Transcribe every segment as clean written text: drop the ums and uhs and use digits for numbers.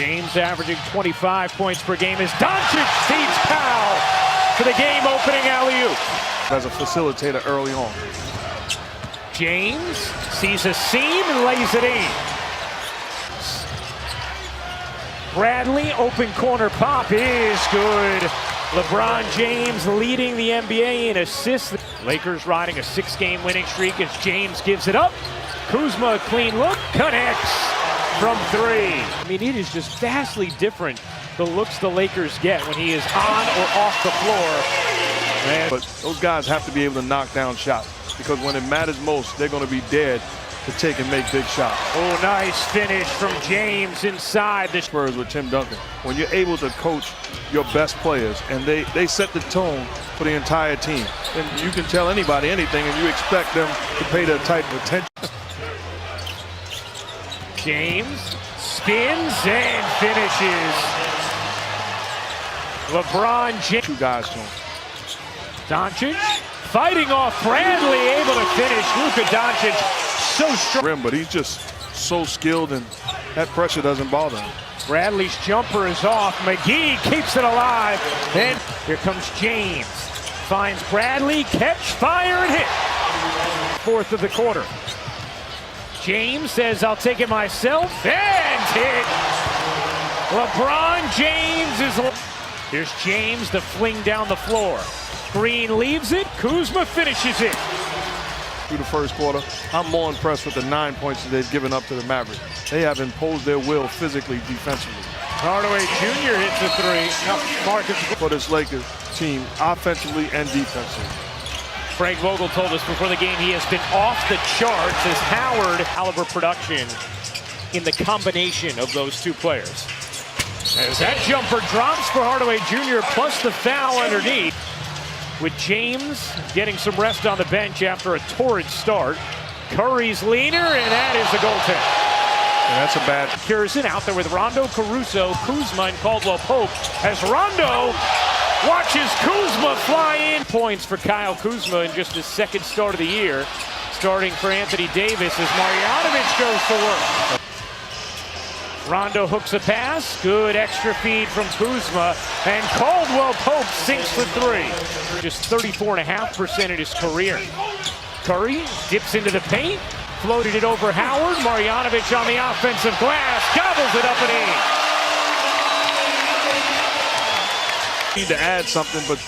James averaging 25 points per game as Doncic feeds Powell for the game-opening alley-oop. As a facilitator early on. James sees a seam and lays it in. Bradley, open corner pop is good. LeBron James leading the NBA in assists. Lakers riding a 6-game winning streak as James gives it up. Kuzma, a clean look, connects from 3. I mean, it is just vastly different, the looks the Lakers get when he is on or off the floor. Man. But those guys have to be able to knock down shots because when it matters most, they're going to be dead to take and make big shots. Oh, nice finish from James inside the Spurs with Tim Duncan. When you're able to coach your best players and they set the tone for the entire team, and you can tell anybody anything and you expect them to pay that type of attention. James spins and finishes. LeBron James. 2 guys to him. Doncic fighting off Bradley, able to finish. Luka Doncic so strong. But he's just so skilled and that pressure doesn't bother him. Bradley's jumper is off. McGee keeps it alive. And here comes James. Finds Bradley, catch, fire, and hit. 4th of the quarter. James says, I'll take it myself, and hit. LeBron James is... Here's James to fling down the floor. Green leaves it, Kuzma finishes it. Through the first quarter, I'm more impressed with the 9 points that they've given up to the Mavericks. They have imposed their will physically, defensively. Hardaway Jr. hits a 3. Now, Marcus... For this Lakers team, offensively and defensively. Frank Vogel told us before the game he has been off the charts as Howard caliber production in the combination of those 2 players. As that jumper drops for Hardaway Jr. plus the foul underneath. With James getting some rest on the bench after a torrid start. Curry's leaner, and that is the goaltend. Yeah, that's a bad... Curison out there with Rondo, Caruso, Kuzma, and Caldwell Pope as Rondo watches Kuzma fly in. Points for Kyle Kuzma in just his 2nd start of the year. Starting for Anthony Davis as Marjanovic goes to work. Rondo hooks a pass, good extra feed from Kuzma, and Caldwell Pope sinks for 3. Just 34.5% in his career. Curry dips into the paint, floated it over Howard. Marjanovic on the offensive glass, gobbles it up and in. Need to add something, but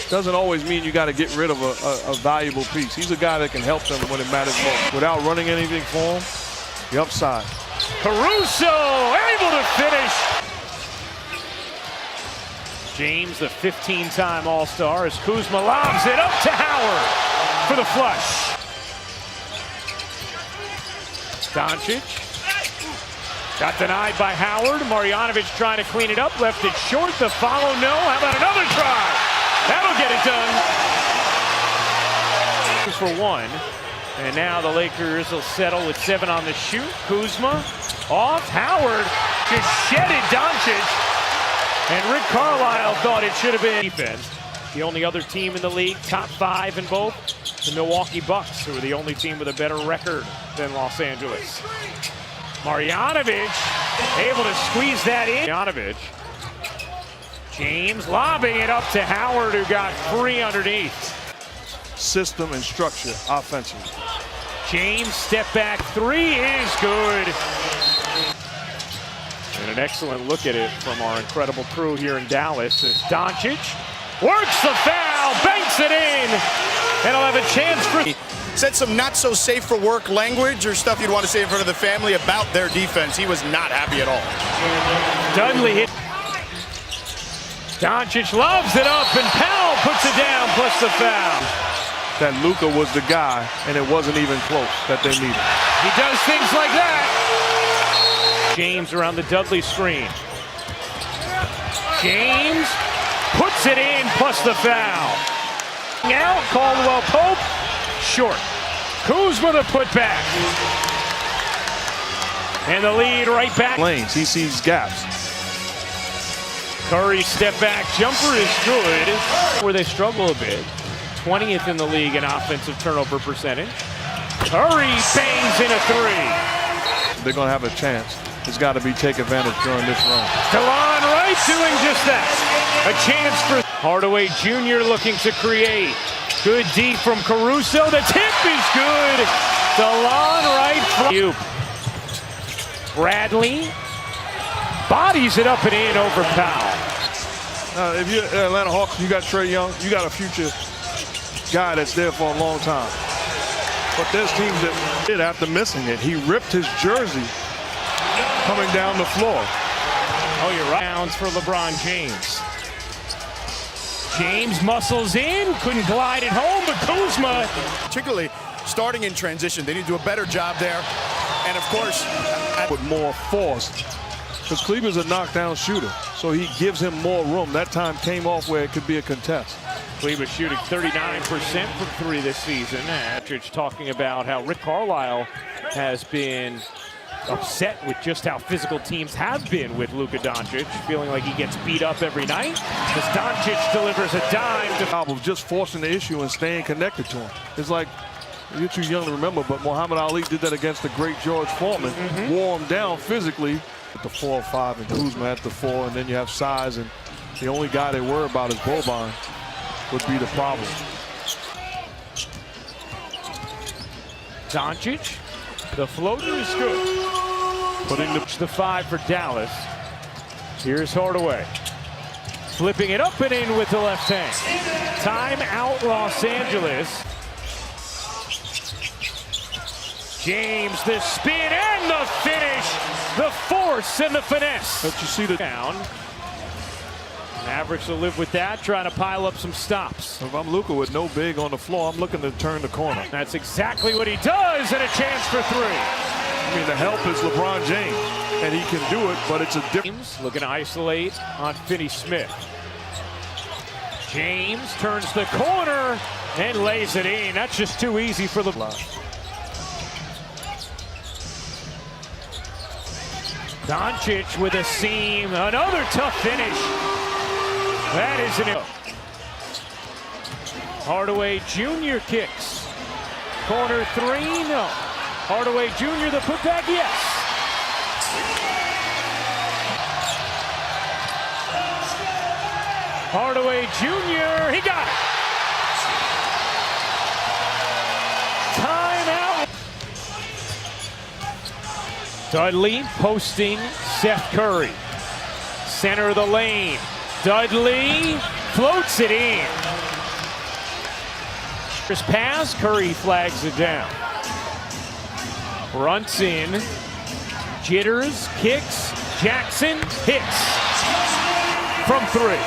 doesn't always mean you got to get rid of a valuable piece. He's a guy that can help them when it matters most. Without running anything for him, the upside. Caruso able to finish. James, the 15-time All-Star, as Kuzma lobs it up to Howard for the flush. Doncic got denied by Howard. Marjanovic trying to clean it up, left it short. The follow, no. How about another try? That'll get it done. For 1. And now the Lakers will settle with 7 on the shoot. Kuzma off. Howard just shedded Doncic. And Rick Carlisle thought it should have been defense. The only other team in the league, top 5 in both, the Milwaukee Bucks, who are the only team with a better record than Los Angeles. Marjanovic able to squeeze that in. Marjanovic. James lobbing it up to Howard, who got free underneath. System and structure offensively. James step back 3 is good. And an excellent look at it from our incredible crew here in Dallas as Doncic works the foul, banks it in, and he'll have a chance for... Said some not so safe for work language or stuff you'd want to say in front of the family about their defense. He was not happy at all. Dudley hit. Doncic loves it up, and Powell puts it down, plus the foul. That Luka was the guy, and it wasn't even close that they needed. He does things like that. James around the Dudley screen. James puts it in, plus the foul. Out, Caldwell Pope, short. Kuzma the putback. And the lead right back. Lanes, he sees gaps. Curry's step back jumper is good. Where they struggle a bit. 20th in the league in offensive turnover percentage. Curry bangs in a 3. They're going to have a chance has got to be take advantage during this run. Delon Wright doing just that. A chance for Hardaway Jr. looking to create. Good D from Caruso. The tip is good. Delon Wright from Bradley bodies it up and in over Powell. If you're Atlanta Hawks, you got Trae Young, you got a future guy that's there for a long time. But there's teams that did after missing it. He ripped his jersey coming down the floor. Oh, you're right. Downs for LeBron James. James muscles in, couldn't glide it home, but Kuzma. Particularly starting in transition, they need to do a better job there. And of course, with more force, because Cleveland's a knockdown shooter, so he gives him more room. That time came off where it could be a contest. Cleveland shooting 39% from three this season. Aldridge talking about how Rick Carlisle has been upset with just how physical teams have been with Luka Doncic, feeling like he gets beat up every night as Doncic delivers a dime to Of just forcing the issue and staying connected to him. It's like, you're too young to remember, but Muhammad Ali did that against the great George Foreman. Wore him down physically at the 4 or 5 and Kuzma at the 4, and then you have size, and the only guy they worry about is Boban would be the problem. Doncic. The floater is good. Putting the 5 for Dallas. Here's Hardaway. Flipping it up and in with the left hand. Time out Los Angeles. James, the spin and the finish. The force and the finesse. But you see the down. Mavericks will live with that, trying to pile up some stops. If I'm Luka with no big on the floor, I'm looking to turn the corner. That's exactly what he does, and a chance for 3. I mean, the help is LeBron James, and he can do it, but it's a difference. Looking to isolate on Finney-Smith. James turns the corner and lays it in. That's just too easy for the Doncic with a seam. Another tough finish. That is an Hardaway Jr. kicks. Corner 3, no. Hardaway Jr. the putback, yes. Hardaway Jr. He got it. Timeout. Dudley posting Seth Curry. Center of the lane. Dudley floats it in. First pass, Curry flags it down. Brunson, jitters, kicks, Jackson hits from 3.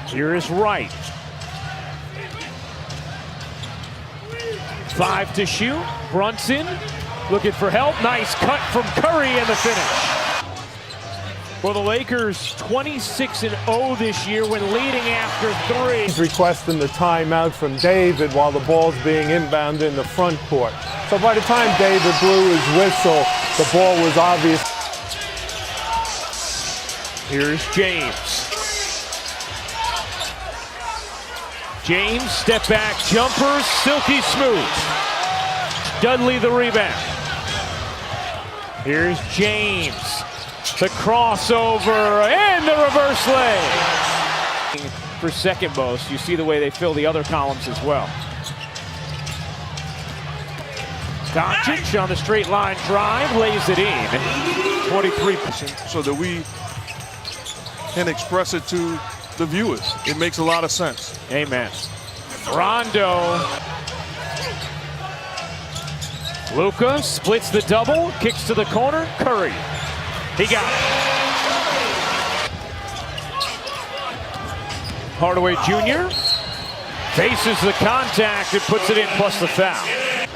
Here is Wright. 5 to shoot. Brunson looking for help. Nice cut from Curry and the finish. For the Lakers, 26-0 this year when leading after 3. He's requesting the timeout from David while the ball's being inbounded in the front court. So by the time David blew his whistle, the ball was obvious. Here's James. James, step back jumper, silky smooth. Dudley the rebound. Here's James. The crossover and the reverse lay. For second most, you see the way they fill the other columns as well. Doncic on the straight line drive, lays it in. 23%. So that we can express it to the viewers. It makes a lot of sense. Amen. Rondo. Luka splits the double, kicks to the corner, Curry. He got it. Hardaway Jr. faces the contact and puts it in plus the foul.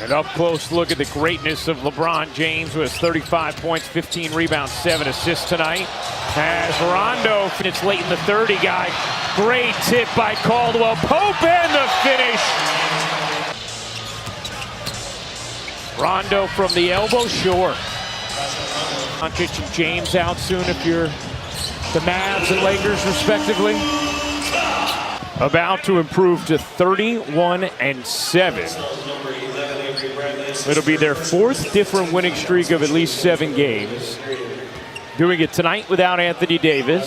An up close look at the greatness of LeBron James with 35 points, 15 rebounds, 7 assists tonight. As Rondo, it's late in the 30 guy. Great tip by Caldwell Pope and the finish. Rondo from the elbow, short. Doncic and James out soon if you're the Mavs and Lakers respectively. About to improve to 31-7. It'll be their 4th different winning streak of at least 7 games. Doing it tonight without Anthony Davis.